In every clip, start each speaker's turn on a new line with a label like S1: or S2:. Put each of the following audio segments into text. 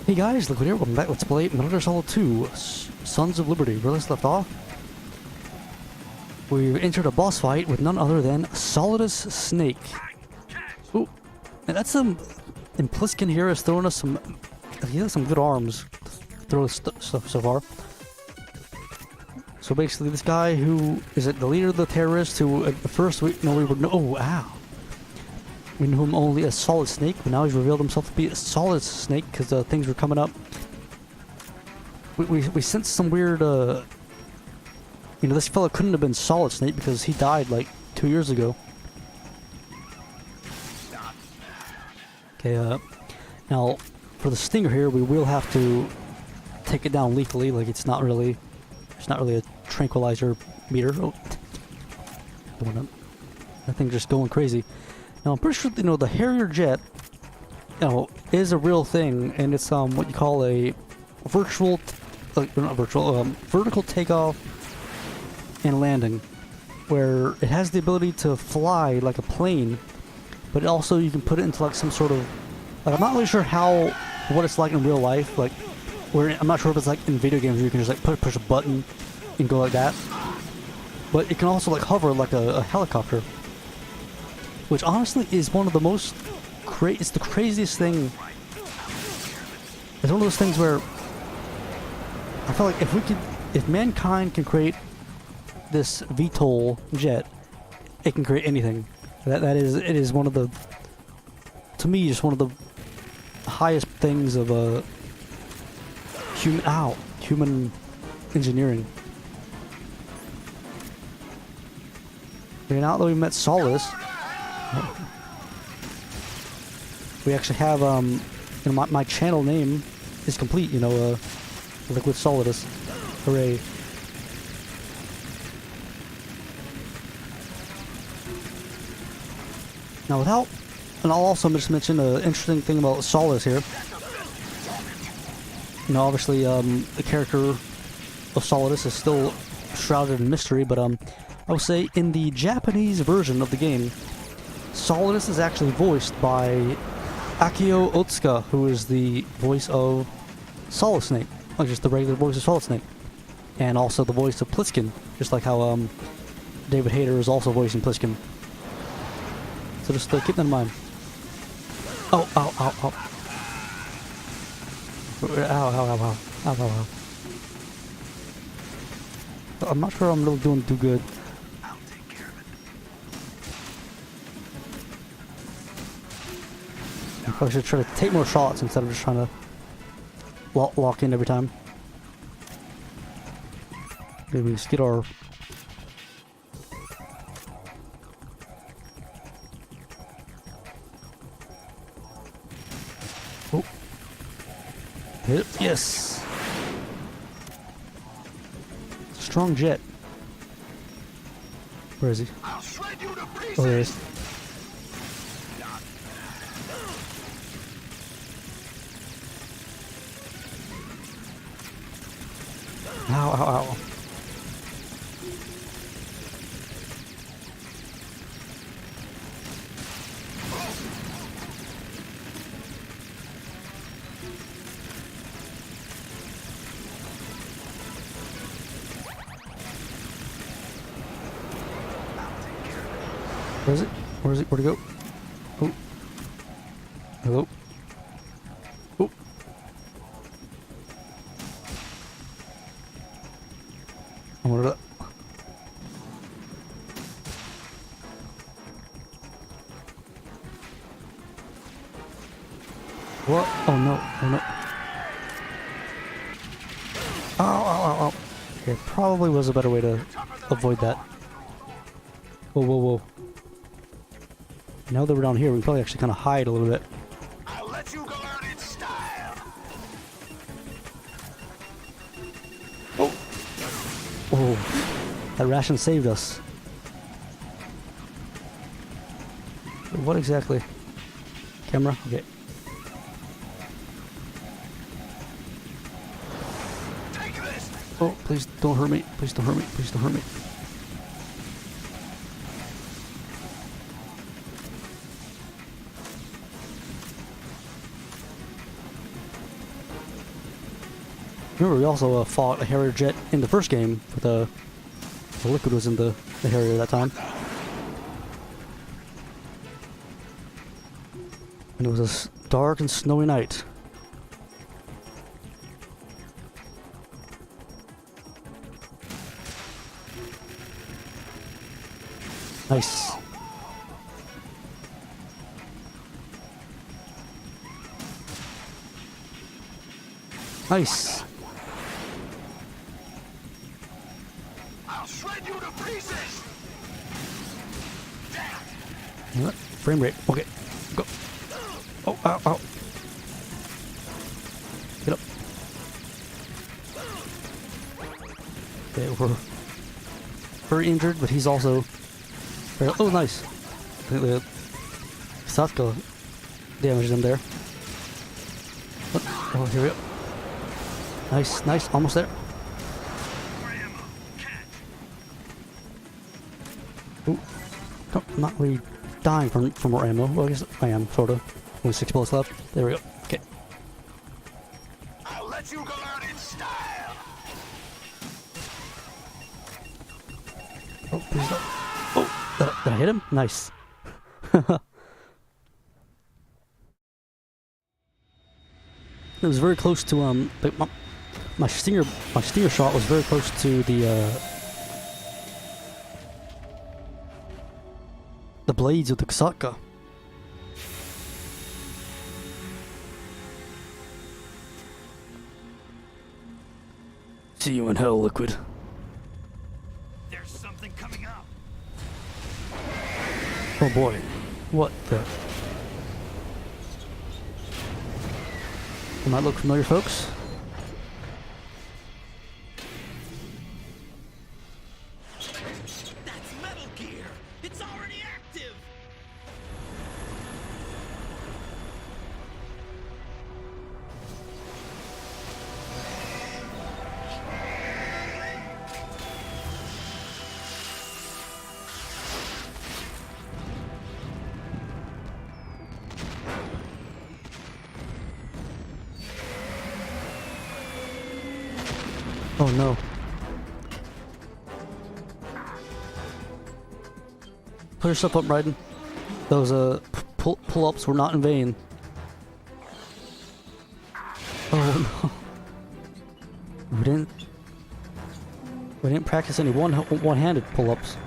S1: Hey guys, look what here, welcome back. Let's play Metal Gear Solid 2, Sons of Liberty. Where let's left off, we've entered a boss fight with none other than Solidus Snake. Ooh, and that's some... And Pliskin here is throwing us some... He has some good arms to throw stuff so far. So basically this guy who... Is it the leader of the terrorists who at first we were... Oh, ow. We knew him only as Solid Snake, but now he's revealed himself to be a Solid Snake because things were coming up. We sensed some weird, You know, this fella couldn't have been Solid Snake because he died like 2 years ago. Okay, now for the Stinger here, we will have to take it down lethally. Like it's not really a tranquilizer meter. Oh, that thing's just going crazy. Now I'm pretty sure, you know, the Harrier jet, you know, is a real thing, and it's what you call a vertical takeoff and landing, where it has the ability to fly like a plane, but also you can put it into like some sort of, like, I'm not really sure what it's like in real life, like, where I'm not sure if it's like in video games where you can just like push a button and go like that, but it can also like hover like a helicopter. Which honestly is one of the most it's the craziest thing. It's one of those things where I feel like if mankind can create this VTOL jet, it can create anything. It is one of the, to me, just one of the highest things of human engineering. Okay, now that we met Solidus, we actually have, you know, my channel name is complete, you know, Liquid Solidus. Hooray. Now and I'll also just mention an interesting thing about Solidus here. You know, obviously, the character of Solidus is still shrouded in mystery, but, I would say in the Japanese version of the game, Solidus is actually voiced by Akio Otsuka, who is the voice of Solid Snake, like just the regular voice of Solid Snake, and also the voice of Pliskin, just like how David Hayter is also voicing Pliskin. So just keep that in mind. Oh, ow, ow, ow. Ow, ow, ow, ow, ow, ow, ow. I'm not sure I'm really doing too good. I probably should try to take more shots instead of just trying to lock in every time. Maybe just get our... Oh. Hit it. Yes! Strong jet. Where is he? Oh, there he is. Ow, ow, ow. Where is it? Where is it? Where'd it go? Oh. Hello? Oh. What is that? What? Oh no, oh no. Ow, ow, ow, ow. Okay, probably was a better way to avoid that. Whoa, whoa, whoa. Now that we're down here, we can probably actually kind of hide a little bit.
S2: I'll let you go out in style.
S1: Oh. Oh. That ration saved us. What exactly? Camera? Okay.
S2: Take this.
S1: Oh, please don't hurt me. Please don't hurt me. Please don't hurt me. Remember, we also fought a Harrier jet in the first game. With the liquid was in the Harrier that time. And it was a dark and snowy night. Nice. Nice.
S2: I'll shred you to pieces. Damn.
S1: You know what? Frame rate. Okay. Go. Oh, ow, ow. Get up. Okay, we're very injured, but he's also very... Oh, nice. I think the Satka damages him there. Oh, here we go. Nice, nice. Almost there. Ooh. No, I'm not really dying from more ammo. Well, I guess I am, sort of. Only 6 bullets left. There we go. Okay.
S2: I'll let you go out in style.
S1: Oh, please don't. Oh, did I hit him? Nice. It was very close to like my stinger shot was very close to the blades of the Kasatka. See you in hell, Liquid.
S2: There's something coming up.
S1: Oh boy. What the? It might look familiar, folks.
S2: That's Metal Gear. It's already active.
S1: Oh no. Put yourself up, Raiden. Those pull-ups were not in vain. Oh no. We didn't practice any one-handed pull-ups.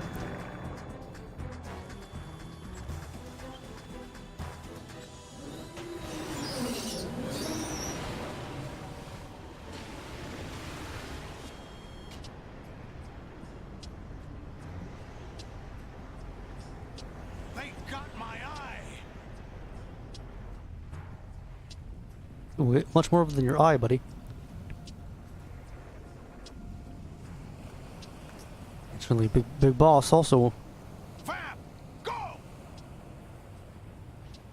S2: They got my eye.
S1: Way much more than your eye, buddy. It's really big boss also.
S2: Fab, go.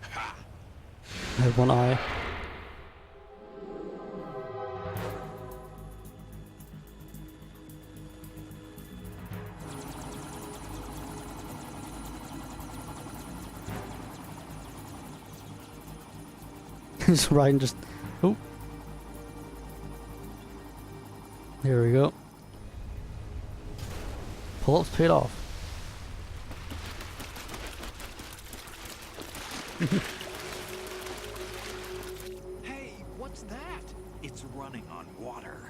S2: Ha.
S1: Had one eye. Just riding, just... Oh. There we go. Pull-ups paid off.
S2: Hey, what's that? It's running on water.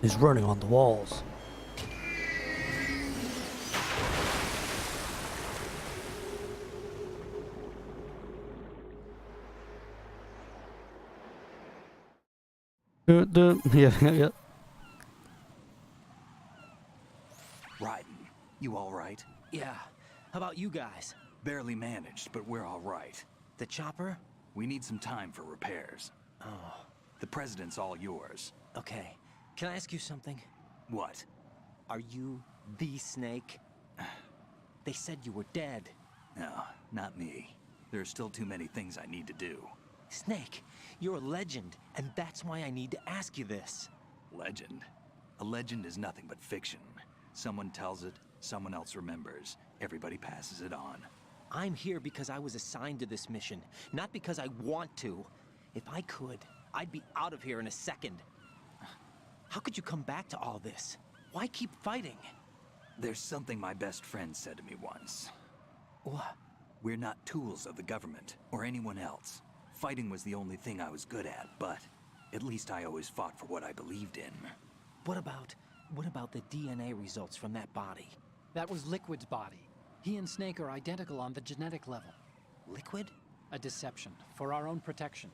S1: He's running on the walls. Yeah, yeah.
S3: Raiden, you all right?
S4: Yeah. How about you guys?
S3: Barely managed, but we're all right.
S4: The chopper?
S3: We need some time for repairs.
S4: Oh,
S3: The president's all yours.
S4: okay. Can I ask you something?
S3: What?
S4: Are you the Snake? They said you were dead.
S3: No, not me. There are still too many things I need to do.
S4: Snake, you're a legend, and that's why I need to ask you this.
S3: Legend? A legend is nothing but fiction. Someone tells it, someone else remembers. Everybody passes it on.
S4: I'm here because I was assigned to this mission, not because I want to. If I could, I'd be out of here in a second. How could you come back to all this? Why keep fighting?
S3: There's something my best friend said to me once.
S4: What?
S3: We're not tools of the government or anyone else. Fighting was the only thing I was good at, but at least I always fought for what I believed in.
S4: What about the DNA results from that body?
S5: That was Liquid's body. He and Snake are identical on the genetic level.
S4: Liquid?
S5: A deception, for our own protection.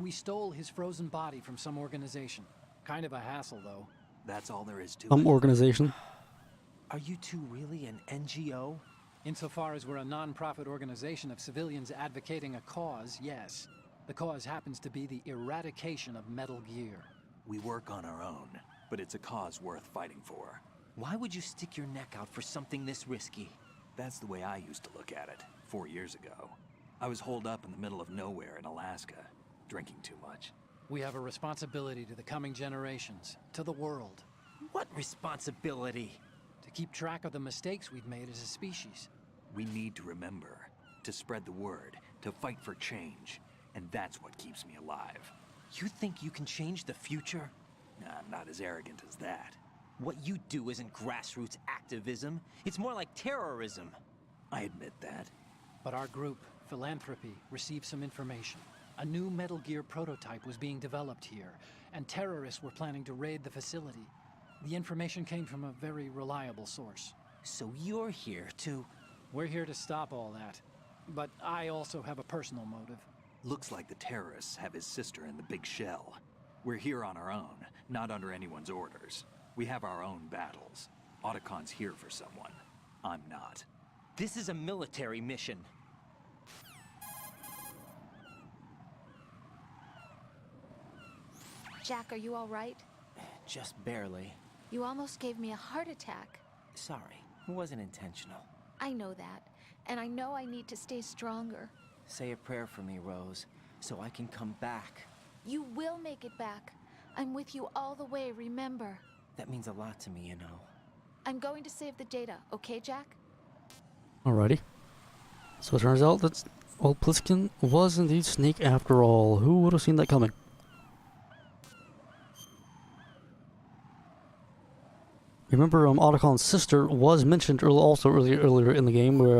S5: We stole his frozen body from some organization. Kind of a hassle, though.
S3: That's all there is to
S1: Some
S3: it.
S1: organization.
S4: Are you two really an NGO?
S5: Insofar as we're a non-profit organization of civilians advocating a cause, yes. The cause happens to be the eradication of Metal Gear.
S3: We work on our own, but it's a cause worth fighting for.
S4: Why would you stick your neck out for something this risky?
S3: That's the way I used to look at it 4 years ago. I was holed up in the middle of nowhere in Alaska, drinking too much.
S5: We have a responsibility to the coming generations, to the world,
S4: What responsibility?
S5: to keep track of the mistakes we've made as a species.
S3: We need to remember, to spread the word, to fight for change, and that's what keeps me alive.
S4: You think you can change the future?
S3: I'm not as arrogant as that.
S4: What you do isn't grassroots activism. It's more like terrorism.
S3: I admit that.
S5: But our group, Philanthropy, received some information. A new Metal Gear prototype was being developed here, and terrorists were planning to raid the facility. The information came from a very reliable source.
S4: So you're here to...
S5: We're here to stop all that. But I also have a personal motive.
S3: Looks like the terrorists have his sister in the big shell. We're here on our own, not under anyone's orders. We have our own battles. Otacon's here for someone. I'm not.
S4: This is a military mission.
S6: Jack, are you all right?
S4: Just barely.
S6: You almost gave me a heart attack.
S4: Sorry, it wasn't intentional.
S6: I know that, and I know I need to stay stronger.
S4: Say a prayer for me, Rose, so I can come back.
S6: You will make it back. I'm with you all the way, remember.
S4: That means a lot to me, you know.
S6: I'm going to save the data, okay, Jack?
S1: Alrighty. So it turns out that old Pliskin was indeed Snake after all. Who would have seen that coming? Remember, Otacon's sister was mentioned earlier in the game, where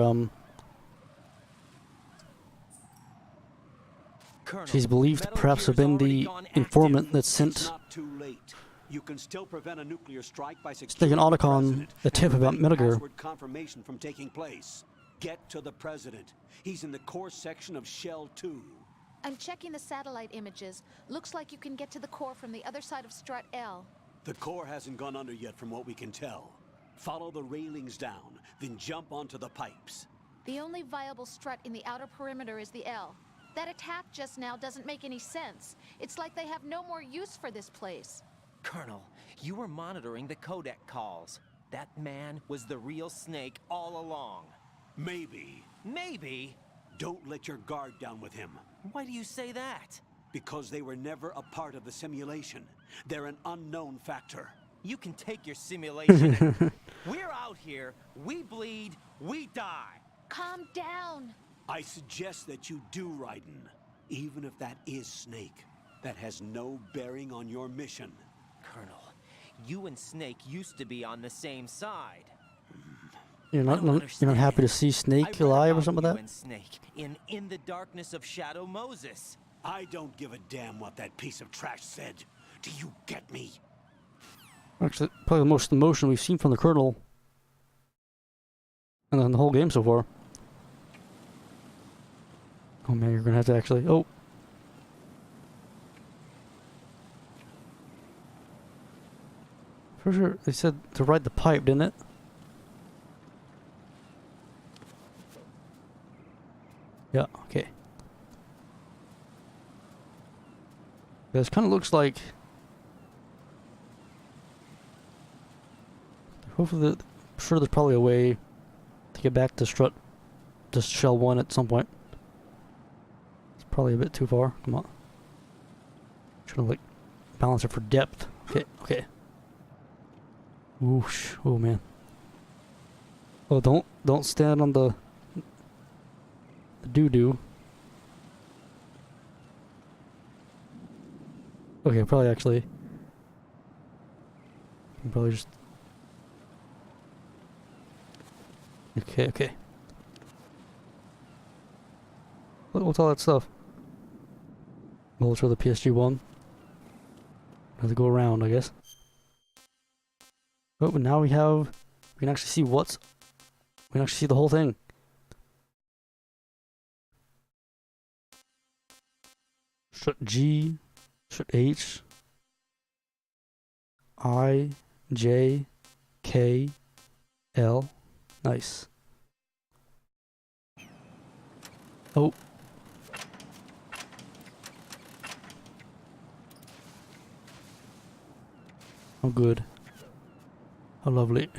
S4: Colonel,
S1: she's believed to
S4: Metal
S1: perhaps have
S4: Gear's
S1: been
S4: already
S1: the
S4: gone
S1: informant that
S7: It's
S1: sent
S7: not too late. You can still prevent a nuclear strike by
S1: Snake
S7: securing
S1: and
S7: the
S1: Otacon
S7: president
S1: a tip
S7: and
S1: about
S7: preventing
S1: Metal Gear.
S7: password confirmation from taking place. Get to the president. He's in the core section of Shell 2.
S6: I'm checking the satellite images. Looks like you can get to the core from the other side of Strut L.
S7: The core hasn't gone under yet from what we can tell. Follow the railings down, then jump onto the pipes.
S6: The only viable strut in the outer perimeter is the L. That attack just now doesn't make any sense. It's like they have no more use for this place.
S4: Colonel, you were monitoring the codec calls. That man was the real Snake all along.
S7: Maybe.
S4: Maybe?
S7: Don't let your guard down with him.
S4: Why do you say that?
S7: Because they were never a part of the simulation. They're an unknown factor.
S4: You can take your simulation. We're out here, we bleed, we die.
S6: Calm down.
S7: I suggest that you do, Raiden. Even if that is Snake. That has no bearing on your mission.
S4: Colonel, you and Snake used to be on the same side.
S1: You're
S4: I
S1: not
S4: don't
S1: you're not happy to see
S4: I
S1: Snake
S4: read
S1: alive or
S4: about
S1: something
S4: you
S1: like that?
S4: and Snake in the darkness of Shadow Moses.
S7: I don't give a damn what that piece of trash said. Do you get me?
S1: Actually, probably the most emotion we've seen from the Colonel, and then the whole game so far. Oh man, you're gonna have to actually. Oh. For sure, they said to ride the pipe, didn't it? Yeah, okay. This kind of looks like... Hopefully, I'm sure there's probably a way to get back to Shell 1 at some point. It's probably a bit too far. Come on. Trying to like balance it for depth. Okay, okay. Whoosh. Oh man. Oh, don't stand on the doo-doo. Okay, probably actually. Probably just. Okay, okay. What's all that stuff? We'll show the PSG-1. Have to go around, I guess. Oh, but now we can actually see we can actually see the whole thing. Strut G, strut H, I, J, K, L. Nice. Oh. Oh, good. How lovely.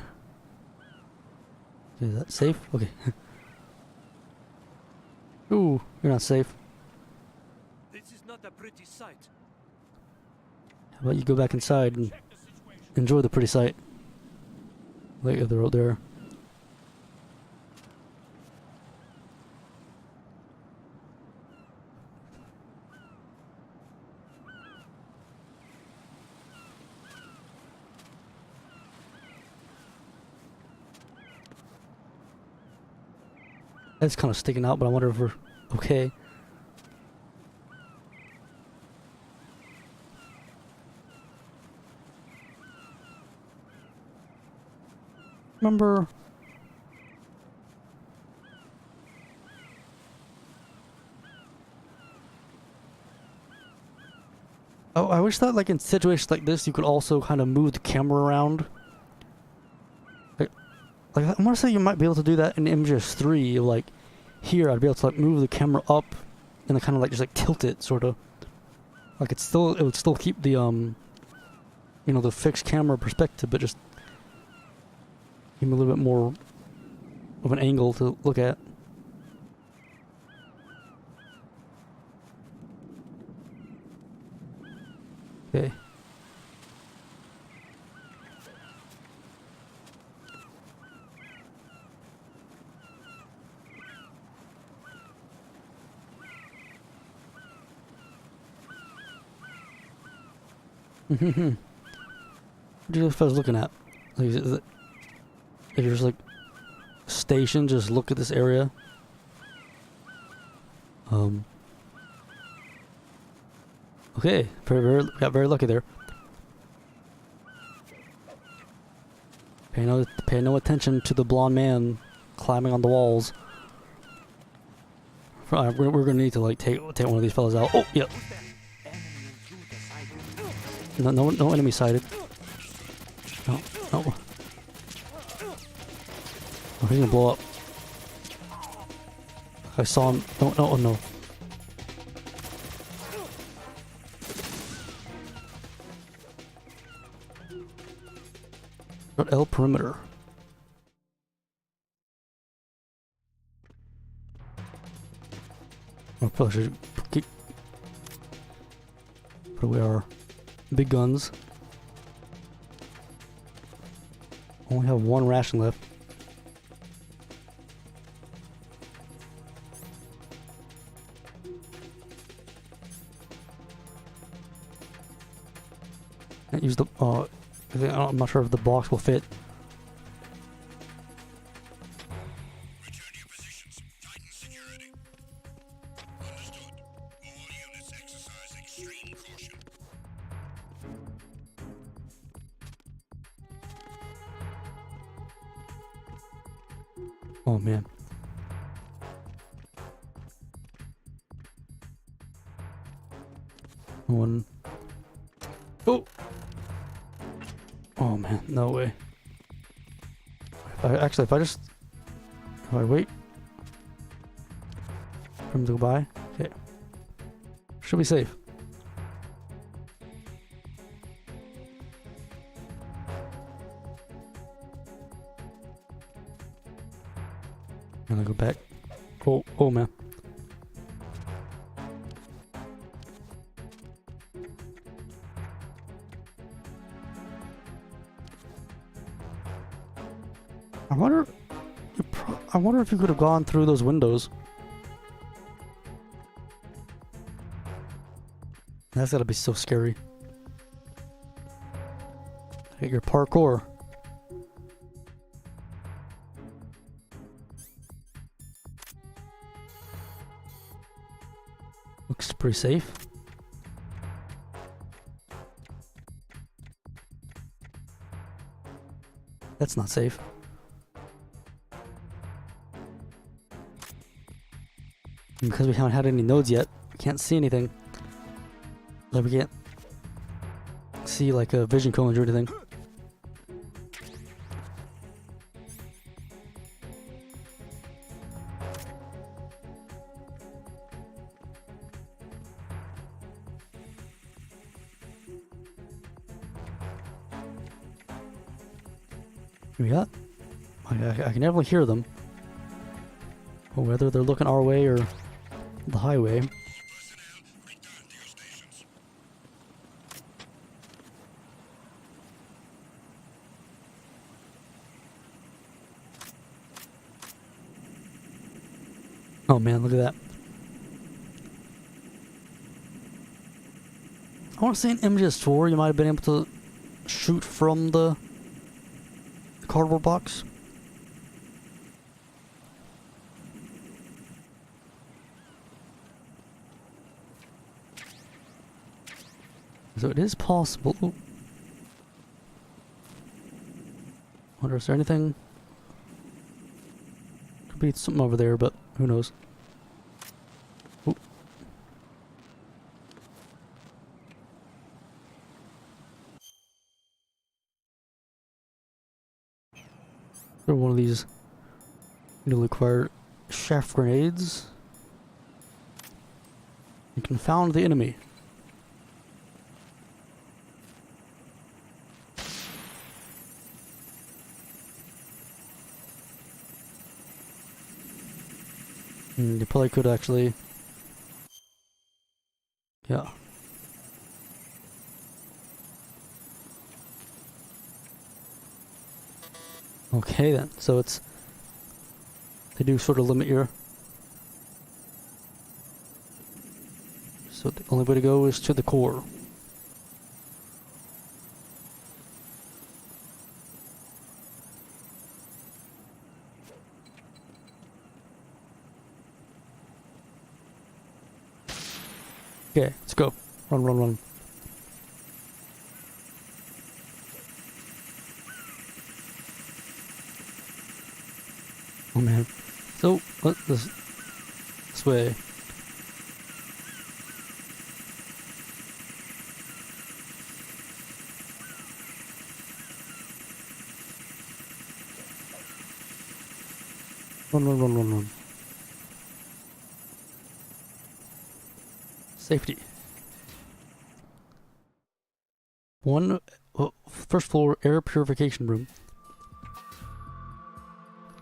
S1: Is that safe? Okay. Ooh, you're not safe.
S8: This is not a pretty sight.
S1: How about you go back inside and enjoy the pretty sight? Look at the road there. It's kind of sticking out, but I wonder if we're okay. Remember? Oh, I wish that like in situations like this you could also kind of move the camera around. Like I want to say you might be able to do that in MGS3. Like here, I'd be able to like move the camera up and then kind of like just like tilt it, sort of. Like it would still keep the you know, the fixed camera perspective, but just give me a little bit more of an angle to look at. Okay. What do you know if I was looking at? Like, if you're just like stationed, just look at this area. Okay, got very lucky there. Pay no attention to the blonde man climbing on the walls. We're gonna need to like take one of these fellas out. Oh, yep. No enemy sighted. No. Oh, he's gonna blow up. I saw him. Oh no. L perimeter. I probably should put away our big guns. Only have one ration left. Can't use the I'm not sure if the box will fit.
S9: Return to your positions. Tighten security. Understood. All units exercise extreme caution.
S1: Oh man. One. Oh! Oh man, no way. If I wait for him to go by, okay. Should be safe. I'm gonna go back. Oh man. I wonder. I wonder if you could have gone through those windows. That's gotta be so scary. Get your parkour. Looks pretty safe. That's not safe. And because we haven't had any nodes yet, we can't see anything. Like we can't see like a vision cones or anything. Yeah, I can definitely hear them. But whether they're looking our way or the highway.
S9: Return to your stations.
S1: Oh man, look at that. I want to say in MGS4 you might have been able to shoot from the cardboard box. So it is possible. Ooh. Wonder is there anything? Could be something over there, but who knows? Ooh. They're one of these newly acquired shaft grenades. You confound the enemy. You probably could actually. Yeah. Okay then, so it's. They do sort of limit your. So the only way to go is to the core. Okay, let's go. Run, run, run. Oh man. So, this way. Run, run, run, run, run. Safety. First floor air purification room.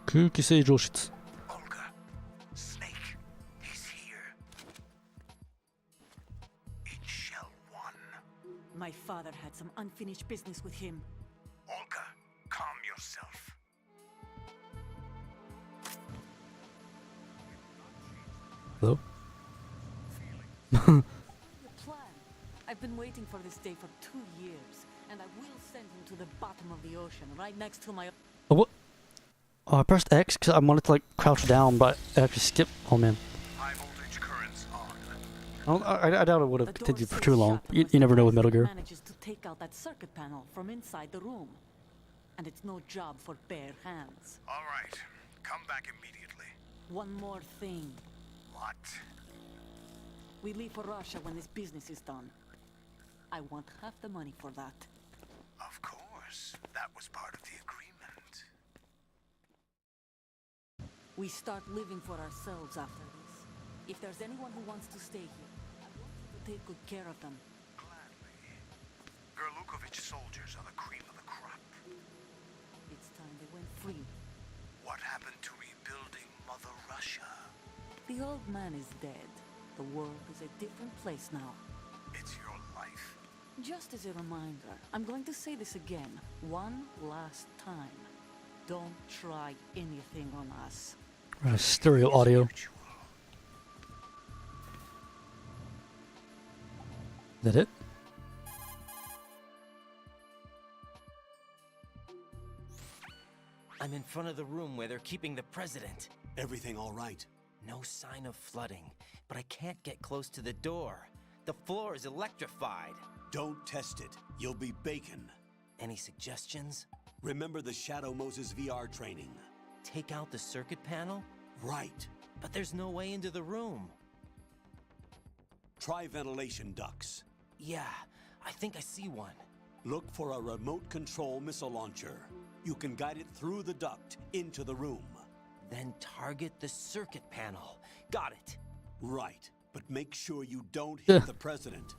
S1: Kukisei Joshitsu.
S9: Olga, Snake, he's here. In Shell 1.
S10: My father had some unfinished business with him.
S9: Olga, calm yourself.
S1: Hello?
S10: The plan. I've been waiting for this day for 2 years, and I will send him to the bottom of the ocean, right next to my...
S1: Oh, what? Oh, I pressed X because I wanted to like crouch down, but I actually skipped. Oh man.
S9: High voltage currents on.
S1: I doubt it would have
S10: The door
S1: continued for
S10: stays
S1: too long.
S10: shut
S1: You
S10: unless the
S1: never know with Metal
S10: president
S1: Gear.
S10: manages to take out that circuit panel from inside the room. And it's no job for bare hands.
S9: All right, come back immediately.
S10: One more thing.
S9: What?
S10: We leave for Russia when this business is done. I want half the money for that.
S9: Of course, that was part of the agreement.
S10: We start living for ourselves after this. If there's anyone who wants to stay here, I want you to take good care of them.
S9: Gladly. Gerlukovich soldiers are the cream of the crop.
S10: It's time they went free.
S9: What happened to rebuilding Mother Russia?
S10: The old man is dead. The world is a different place now.
S9: It's your life.
S10: Just as a reminder, I'm going to say this again, one last time. don't try anything on us.
S1: Stereo audio. Is that it?
S4: I'm in front of the room where they're keeping the president.
S7: Everything all right?
S4: No sign of flooding, but I can't get close to the door. The floor is electrified.
S7: Don't test it. You'll be bacon.
S4: Any suggestions?
S7: Remember the Shadow Moses VR training?
S4: Take out the circuit panel?
S7: Right.
S4: But there's no way into the room.
S7: Try ventilation ducts.
S4: Yeah, I think I see one.
S7: Look for a remote control missile launcher. You can guide it through the duct into the room.
S4: Then target the circuit panel. Got it.
S7: Right, but make sure you don't hit the president.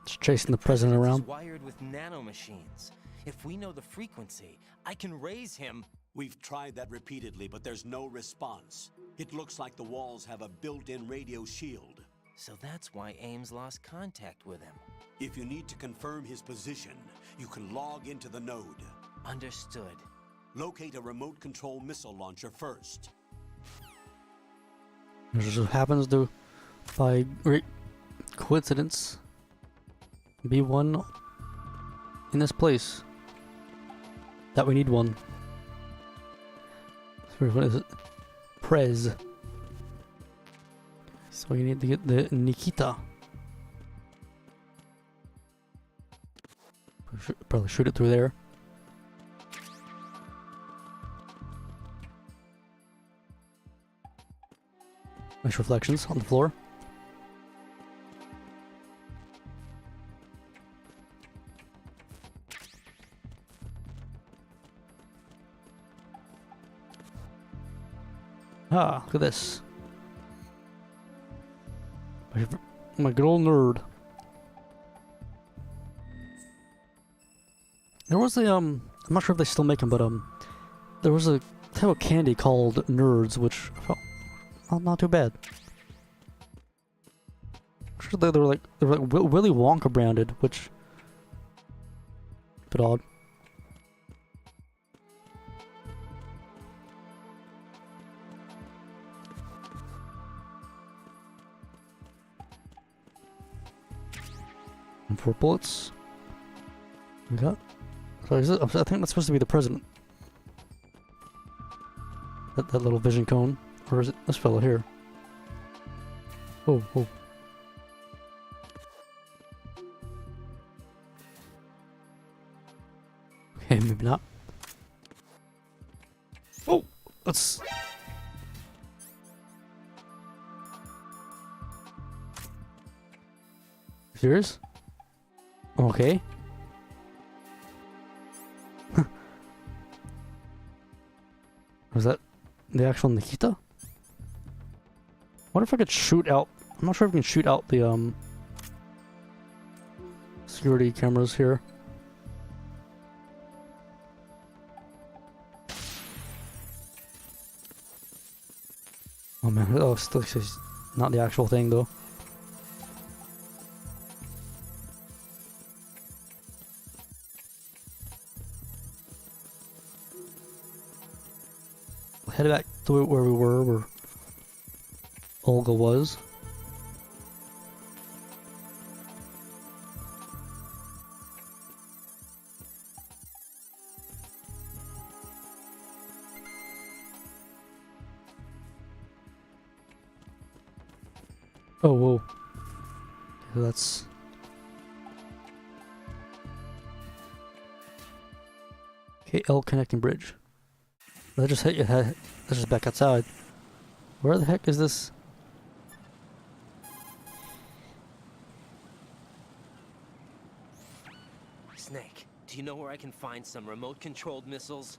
S1: Just chasing the president around.
S4: It's wired with nanomachines. If we know the frequency, I can raise him.
S7: We've tried that repeatedly, but there's no response. It looks like the walls have a built-in radio shield.
S4: So that's why Ames lost contact with him.
S7: If you need to confirm his position, you can log into the node.
S4: Understood.
S7: Locate a remote control missile launcher first.
S1: It just happens to, by great coincidence, be one in this place. That we need one. What is it? Prez. So we need to get the Nikita. Probably shoot it through there. Nice reflections on the floor. Ah, look at this. My good old nerd. There was a, I'm not sure if they still make them, but, there was a type of candy called Nerds, which I felt not too bad. Sure they were like Willy Wonka branded, which a bit odd. And 4 bullets. We got. So is it, I think that's supposed to be the president. That little vision cone. Or is it this fellow here? Oh, oh. Okay, maybe not. Oh! Let's... Serious? Okay. Was that the actual Nikita? What if I could shoot out? I'm not sure if I can shoot out the security cameras here. Oh man, oh, still says not the actual thing though. Head back to where we were, where Olga was. Oh, whoa. Yeah, that's... Okay, L connecting bridge. That just hit your head. That's just back outside. Where the heck is this?
S4: Snake, do you know where I can find some remote-controlled missiles?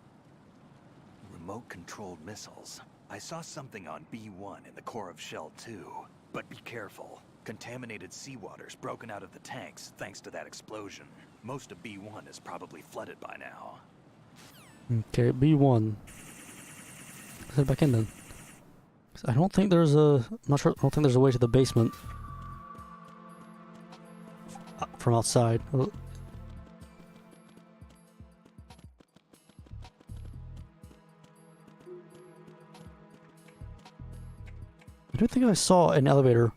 S3: Remote-controlled missiles. I saw something on B1 in the core of Shell 2. But be careful. Contaminated seawater's broken out of the tanks thanks to that explosion. Most of B1 is probably flooded by now.
S1: Okay, B1. Let's head back in then. I don't think there's a... I'm not sure. I don't think there's a way to the basement. From outside. think I saw an elevator.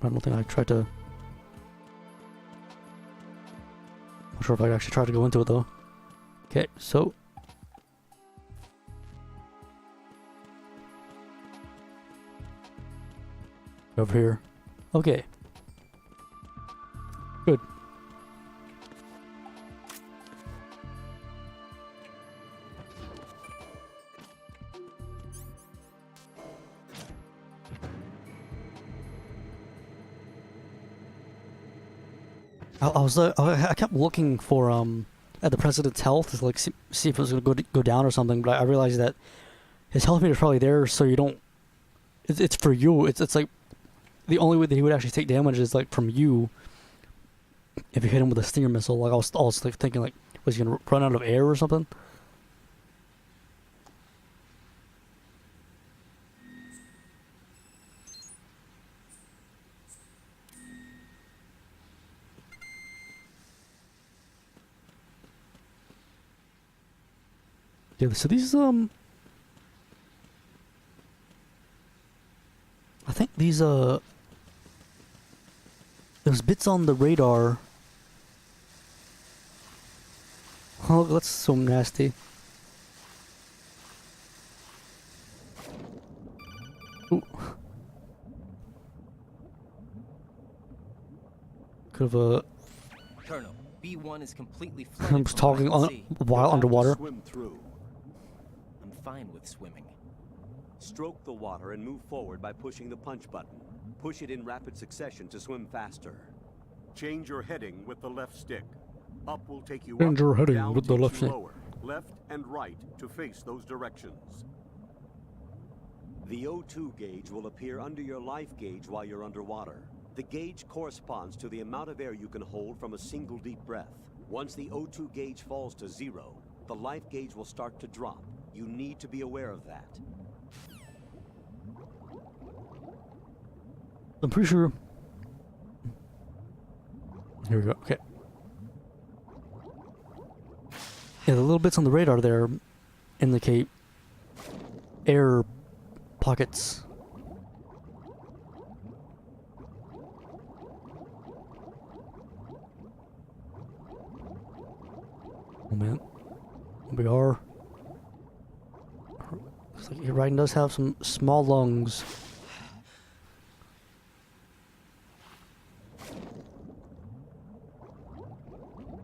S1: I don't think I tried to. I'm not sure if I actually tried to go into it though. Okay, so. Over here. Okay. Good. I kept looking for at the president's health to like see if it was gonna go down or something, but I realized that his health meter is probably there, so you don't. It's for you. It's like the only way that he would actually take damage is like from you. If you hit him with a Stinger missile, like I was like thinking like, was he gonna run out of air or something? Yeah, so these I think these those bits on the radar. Oh, that's so nasty. Ooh. Could have
S4: Colonel, B1 is completely flooded.
S1: I'm just talking on while
S7: You'll have to
S1: underwater.
S7: swim through.
S4: I'm fine with swimming.
S7: Stroke the water and move forward by pushing the punch button. Push it in rapid succession to swim faster.
S11: Change your heading with the left stick. Up will take you
S1: Change
S11: up,
S1: your heading
S11: down
S1: with the
S11: takes
S1: left
S11: you
S1: stick.
S11: lower. Left and right to face those directions.
S7: The O2 gauge will appear under your life gauge while you're underwater. The gauge corresponds to the amount of air you can hold from a single deep breath. Once the O2 gauge falls to 0, the life gauge will start to drop. You need to be aware of that.
S1: I'm pretty sure. Here we go. Okay. Yeah, the little bits on the radar there indicate air pockets. Oh man, we are. Looks like Raiden does have some small lungs.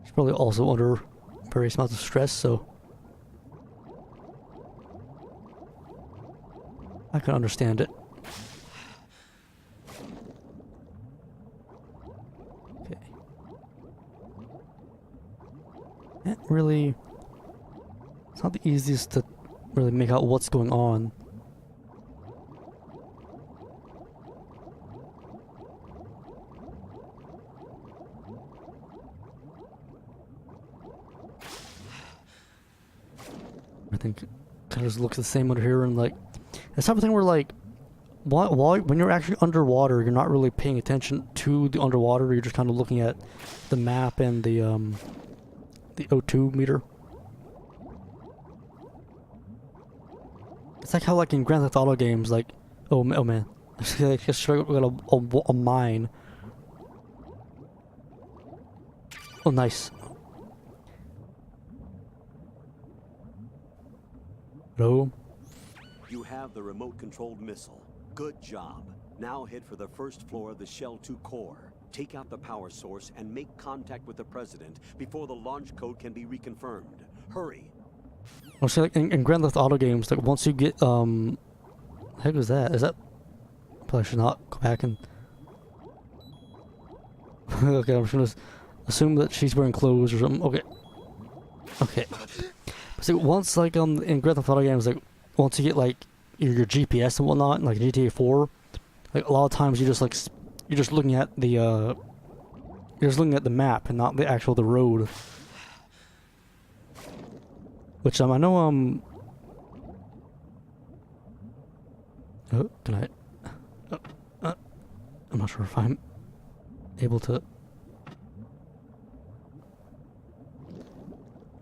S1: He's probably also under various amounts of stress, so I can understand it. Okay. Can't really. It's not the easiest to really make out what's going on. I think it kind of just looks the same under here, and like it's type of thing where like when you're actually underwater, you're not really paying attention to the underwater. You're just kind of looking at the map and the O2 meter. It's like how like in Grand Theft Auto games, like oh man, like just straight up got a mine. Oh nice. Hello?
S7: You have the remote-controlled missile. Good job. Now head for the first floor of the Shell 2 core. Take out the power source and make contact with the President before the launch code can be reconfirmed. Hurry.
S1: Well, see, like in Grand Theft Auto games, like once you get the heck was that? Is that? Probably should not go back and. Okay, I'm just gonna assume that she's wearing clothes or something. Okay. Okay. So once like in Grand Theft Auto games, like once you get like your GPS and whatnot, like GTA 4, like a lot of times you're just looking at the you're just looking at the map and not the road. Which I know oh, can I I'm not sure if I'm able to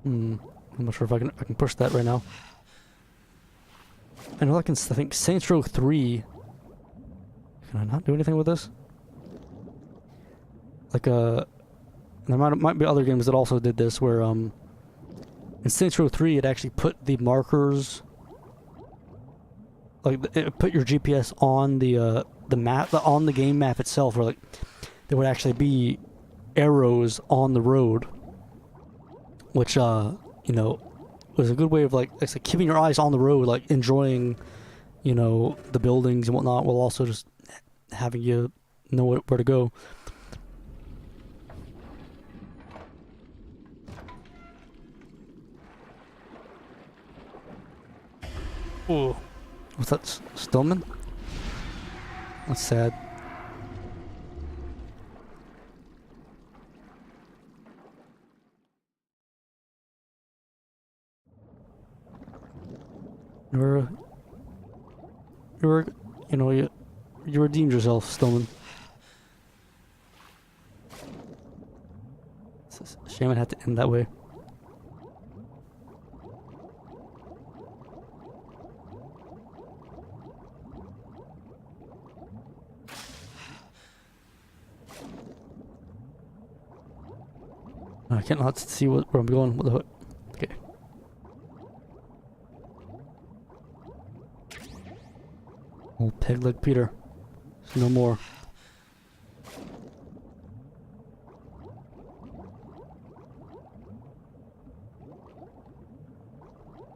S1: I'm not sure if I can push that right now. I know I think Saints Row 3 Can I not do anything with this? Like, there might be other games that also did this, where, in Saints Row 3, it actually put the markers, like, it put your GPS on the map, on the game map itself, where, like, there would actually be arrows on the road, which, you know, was a good way of, like, it's like keeping your eyes on the road, like, enjoying, you know, the buildings and whatnot, while also just having you know where to go. Ooh. What's that, Stillman? That's sad. You redeemed yourself, Stillman. It's a shame it had to end that way. I can't not see where I'm going with the hook. Okay. Old peg leg Peter. There's no more.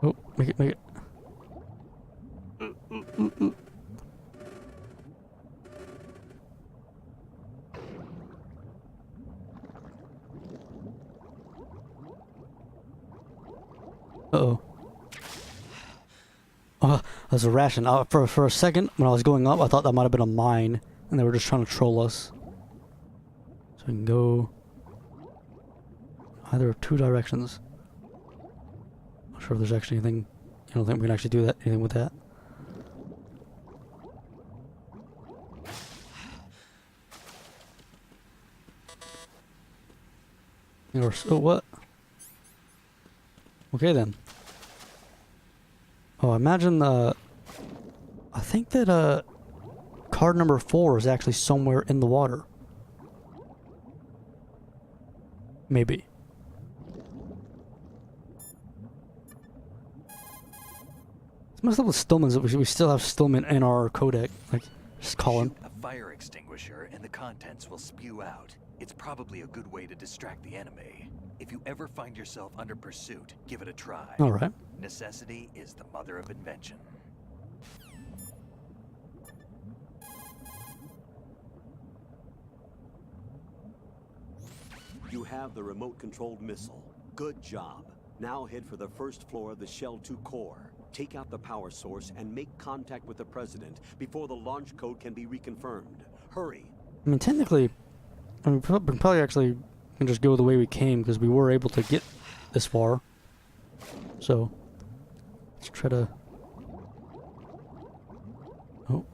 S1: Oh, make it. Uh-oh. Oh, there's a ration. For a second, when I was going up, I thought that might have been a mine, and they were just trying to troll us. So we can go either of two directions. Not sure if there's actually anything. I don't think we can actually do anything with that. Oh, what? Okay then. Oh, imagine I think that card number 4 is actually somewhere in the water. Maybe. It's messed up with Stillman's that we still have Stillman in our codec. Like, just call him.
S3: Shoot a fire extinguisher and the contents will spew out. It's probably a good way to distract the enemy. If you ever find yourself under pursuit, give it a try.
S1: All right.
S3: Necessity is the mother of invention.
S7: You have the remote-controlled missile. Good job. Now head for the first floor of the Shell 2 core. Take out the power source and make contact with the President before the launch code can be reconfirmed. Hurry.
S1: I mean, technically, we probably actually can just go the way we came, because we were able to get this far. So, let's try to... Oh.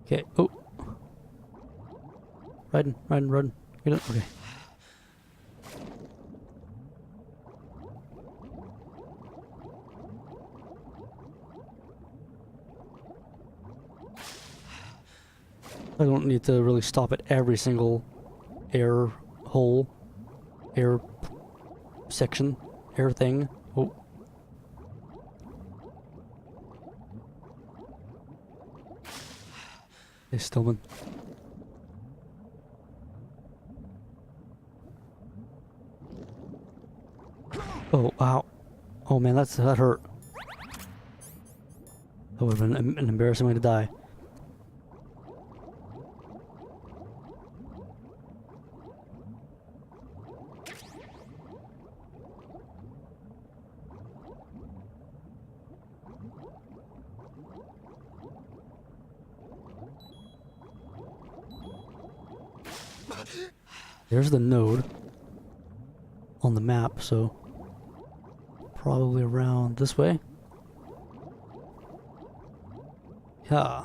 S1: Okay, oh. Riding. Get it? Okay. I don't need to really stop at every single air hole, air section, air thing. Oh. Hey, Stillman. Oh, wow. Oh man, that hurt. That would have been an embarrassing way to die. There's the node on the map, so probably around this way. Yeah.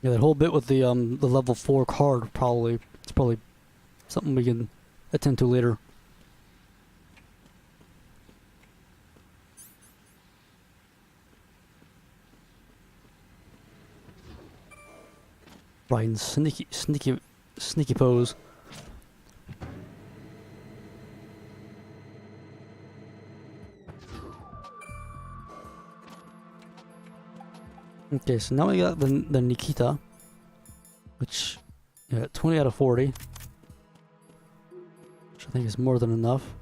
S1: Yeah, that whole bit with the level 4 card it's probably something we can attend to later. Right, and sneaky pose. Okay, so now we got the Nikita, which, yeah, 20 out of 40, which I think is more than enough.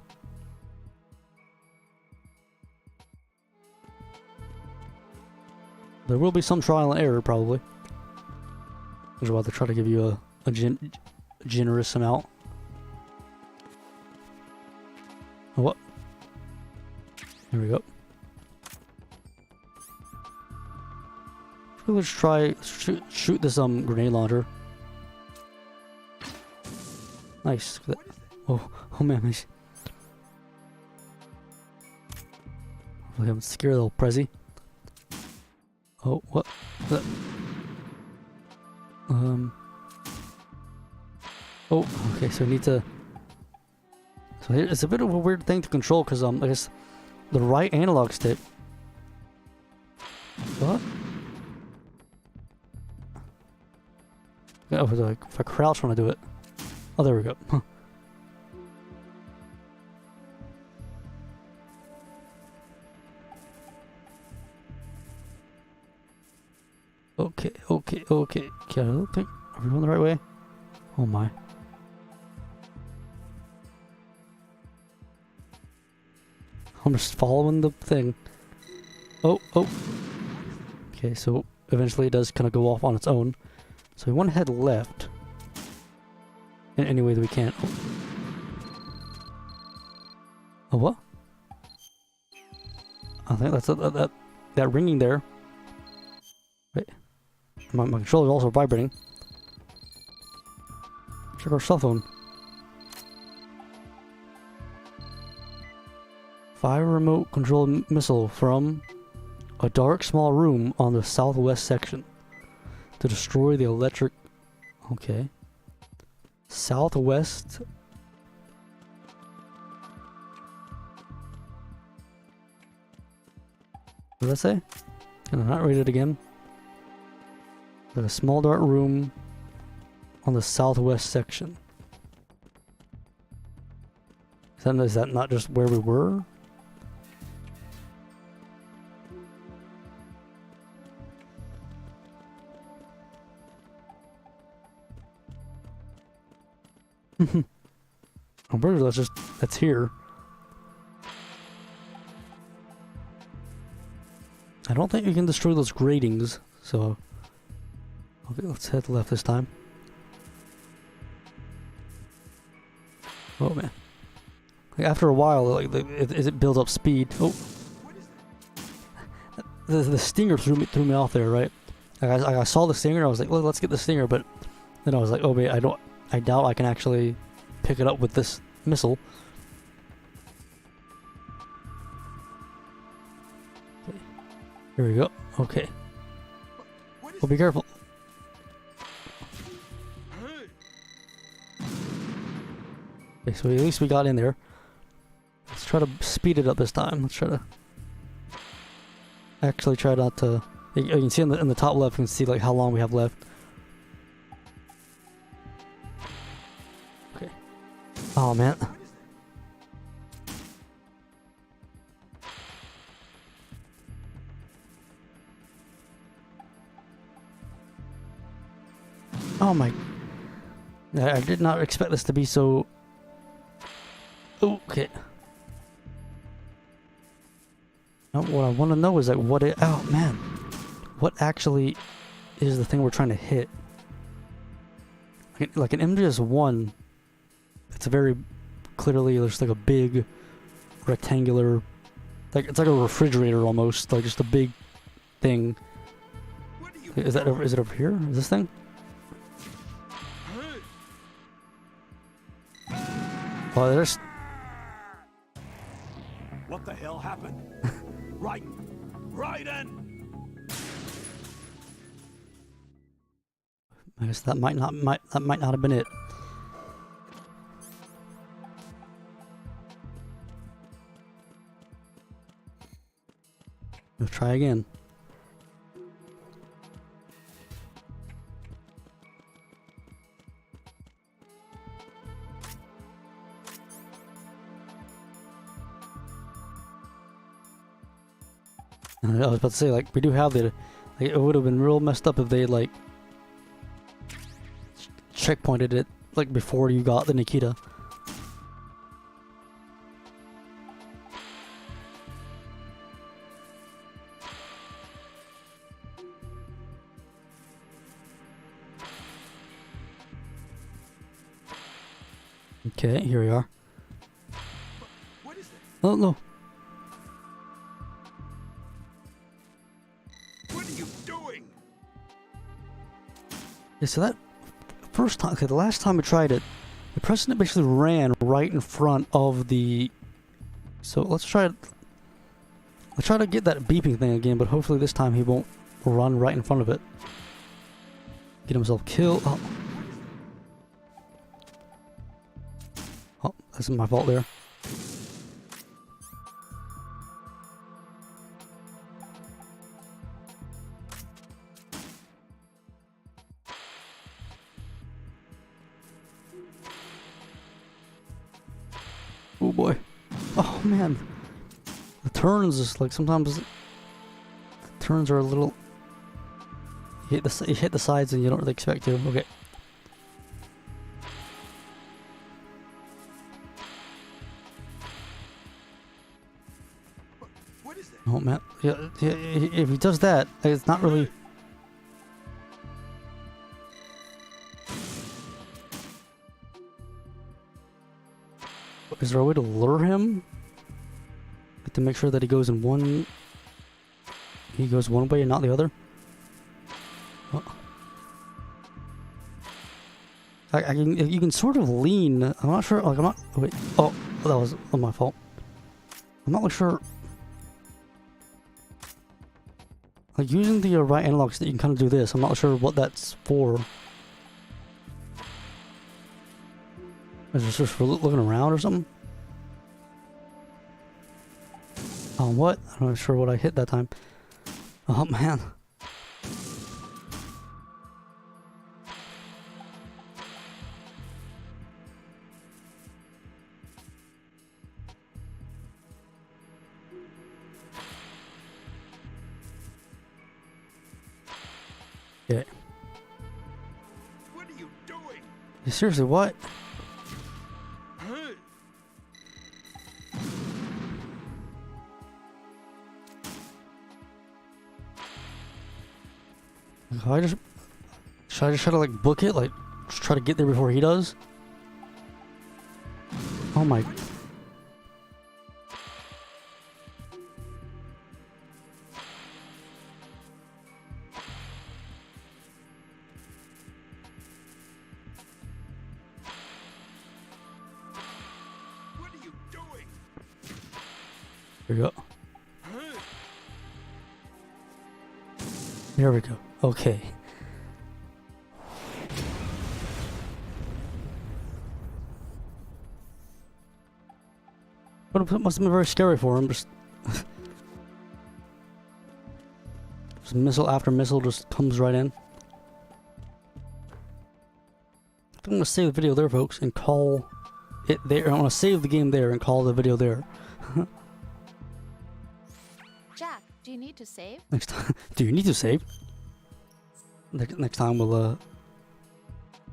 S1: There will be some trial and error, probably. Which is why they try to give you a generous amount. Oh, what? Here we go. Let's try shoot this grenade launcher. Nice. Oh man, nice. Hopefully I'm scared little Prezi. Oh, what? Oh, okay. So we need to. So it's a bit of a weird thing to control because I guess the right analog stick. What? Oh, like if I crouch when I do it. Oh, there we go. Huh. Okay. Okay, I don't think. Are we going the right way? Oh my. I'm just following the thing. Oh. Okay, so eventually it does kind of go off on its own. So we want to head left in any way that we can. Oh, what? I think that's that ringing there. Wait, my controller is also vibrating. Check our cell phone. Fire remote controlled missile from a dark small room on the southwest section. To destroy the electric... Okay. Southwest... What did I say? Can I not read it again? There's a small dark room on the southwest section. Is that not just where we were? I'm pretty sure that's here. I don't think you can destroy those gratings, so okay, let's head left this time. Oh man! Like after a while, like it builds up speed. Oh, the stinger threw me off there, right? Like I saw the stinger, I was like, let's get the stinger, but then I was like, oh wait, I doubt I can actually pick it up with this missile. Okay. Here we go. Okay. Well, be careful. Okay, so at least we got in there. Let's try to speed it up this time. Let's try to actually try not to. You can see in the top left, you can see like how long we have left. Oh man. Oh my. I did not expect this to be so. Okay. Now what I want to know is like what it. Oh man. What actually is the thing we're trying to hit? Like an MGS-1. It's a very clearly there's like a big rectangular, like it's like a refrigerator almost, like just a big thing. Is it over here? Is this thing? Oh, there's.
S7: What the hell happened? Raiden!
S1: I guess that might not have been it. Let's try again. I was about to say, like, we do have the... Like, it would have been real messed up if they, like... checkpointed it, like, before you got the Nikita. Okay, here we are.
S2: What is it?
S1: Oh, no.
S2: What are you doing?
S1: Yeah, so that first time, okay, the last time I tried it, the president basically ran right in front of the... So let's try it. Let's try to get that beeping thing again, but hopefully this time he won't run right in front of it. Get himself killed. Oh. Oh, that's my fault there. Oh boy. Oh man. The turns is like sometimes the turns are a little... You hit the sides and you don't really expect to. Okay.
S2: What is that?
S1: Oh man. Yeah, if he does that, it's not really... Is there a way to lure him? Like to make sure that he goes in one... He goes one way and not the other? Oh. You can sort of lean. I'm not sure. Like I'm not... Wait. Oh, that was my fault. I'm not really sure... Like using the right analog stick, you can kind of do this. I'm not sure what that's for. Is this just for looking around or something? Oh, what? I'm not sure what I hit that time. Oh, man. Okay.
S2: What are you doing?
S1: Seriously, what? Should I just try to like book it? Like, just try to get there before he does? Oh my...
S2: What are you doing?
S1: Here we go. There we go. Okay. But it must have been very scary for him. Just missile after missile just comes right in. I think I'm gonna save the video there, folks, and call it there. I'm gonna save the game there and call the video there.
S6: Jack, do you need to save?
S1: Next time, do you need to save? Next time we'll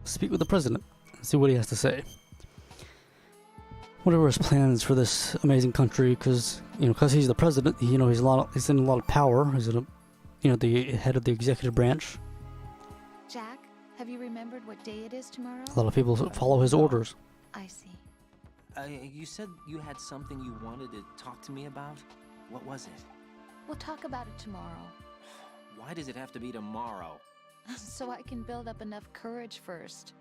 S1: speak with the president and see what he has to say. Whatever his plans for this amazing country, because because he's the president, he's in a lot of power. He's the head of the executive branch.
S6: Jack, have you remembered what day it is tomorrow?
S1: A lot of people follow his orders.
S6: I see.
S4: You said you had something you wanted to talk to me about? What was it?
S6: We'll talk about it tomorrow.
S4: Why does it have to be tomorrow?
S6: So I can build up enough courage first.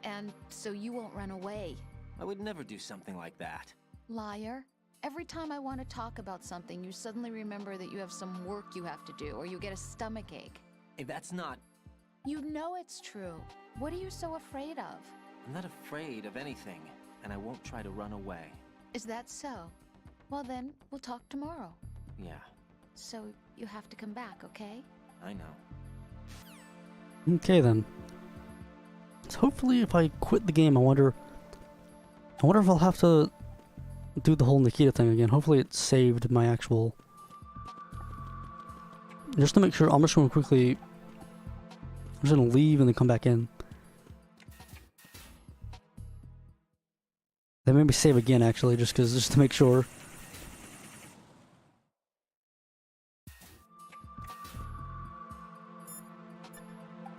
S6: And so you won't run away.
S4: I would never do something like that.
S6: Liar. Every time I want to talk about something, you suddenly remember that you have some work you have to do, or you get a stomach ache.
S4: Hey, that's not...
S6: You know it's true. What are you so afraid of?
S4: I'm not afraid of anything, and I won't try to run away.
S6: Is that so? Well then, we'll talk tomorrow.
S4: Yeah.
S6: So you have to come back, okay?
S4: I know.
S1: Okay then. So hopefully if I quit the game, I wonder if I'll have to do the whole Nikita thing again. Hopefully it saved my actual... Just to make sure, I'm just going to quickly... I'm just going to leave and then come back in. Then maybe save again actually, just to make sure.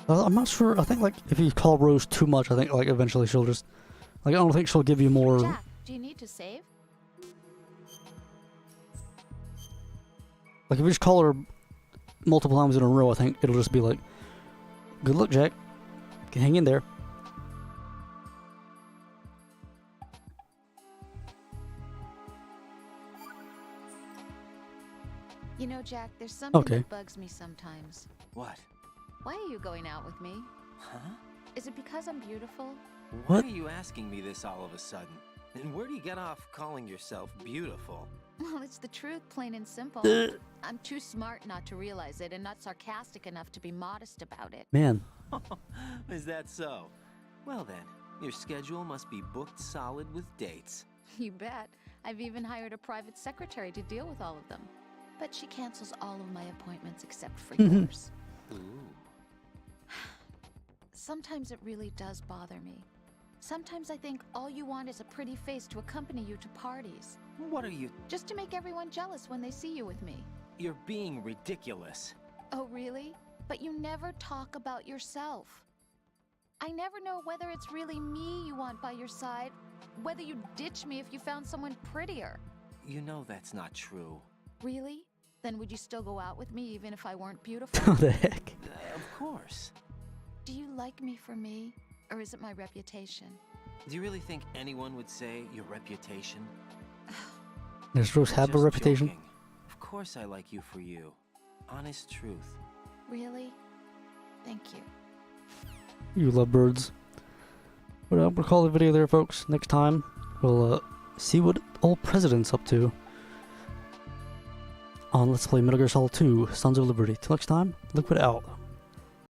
S1: I'm not sure. I think like if you call Rose too much, I think like eventually she'll just like I don't think she'll give you more.
S6: Jack, do you need to save?
S1: Like if you just call her multiple times in a row, I think it'll just be like, "Good luck, Jack. Hang in there."
S6: You know, Jack, there's something
S1: Okay.
S6: that bugs me sometimes.
S4: What?
S6: Why are you going out with me?
S4: Huh?
S6: Is it because I'm beautiful?
S4: Why
S1: What?
S4: are you asking me this all of a sudden? And where do you get off calling yourself beautiful?
S6: Well, it's the truth, plain and simple. I'm too smart not to realize it and not sarcastic enough to be modest about it.
S1: Man,
S4: Is that so? Well then, your schedule must be booked solid with dates.
S6: You bet. I've even hired a private secretary to deal with all of them. But she cancels all of my appointments except for yours.
S4: Ooh.
S6: Sometimes it really does bother me. Sometimes I think all you want is a pretty face to accompany you to parties.
S4: What are you...
S6: Just to make everyone jealous when they see you with me.
S4: You're being ridiculous.
S6: Oh, really? But you never talk about yourself. I never know whether it's really me you want by your side, whether you'd ditch me if you found someone prettier.
S4: You know that's not true.
S6: Really? Then would you still go out with me even if I weren't
S1: what
S6: beautiful?
S1: the heck?
S4: Of course.
S6: Do you like me for me, or is it my reputation?
S4: Do you really think anyone would say your reputation?
S1: Does Rose have a
S4: Just
S1: reputation?
S4: joking. Of course I like you for you. Honest truth.
S6: Really? Thank you.
S1: You love birds. But we'll call the video there, folks. Next time, we'll see what old President's up to on Let's Play Metal Gear Solid 2, Sons of Liberty. Till next time, Liquid out.